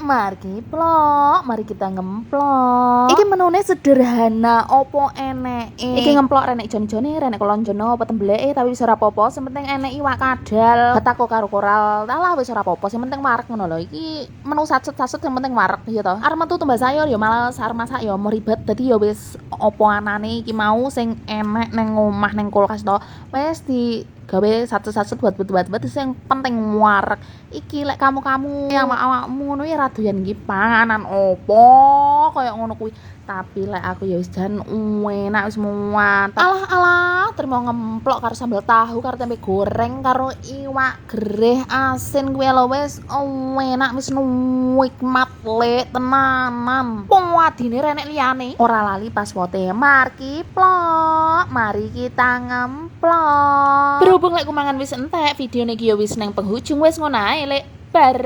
Mari kita ngemplok. Iki menune sederhana, opo eneke. Iki ngemplok renek jon-jone, renek kolonjono, apa tembeleke tapi wis ora apa-apa, sing penting enek iwak kadal, batako karo koral. Alah wis ora apa-apa, sing penting wareg ngono lho. Iki menu sacet-sacet sing penting wareg ya to. Arep metu tumbas sayur ya males, arep masak ya mau ribet. Dadi ya wis opo anane iki mau sing enek nang omah nang kulkas to. Wis di gawe satu-satu buat sing penting wareg. Iki lek kamu-kamu awak-awakmu ngono ya ra doyan iki panganan opo kaya ngono kuwi. Tapi lek aku ya wis jan enak wis muat. Alah terima ngemplok karo sambal tahu karo tempe goreng karo iwak gereh asin kuwi lho wis enak wis nikmat lek tenanan. Wadine renek liyane. Ora lali password-e Markiplok. Mari kita ngemplok. Berhubung lek kumangan wis entek, videone iki ya wis nang penghujung wis ngono ae lek bar.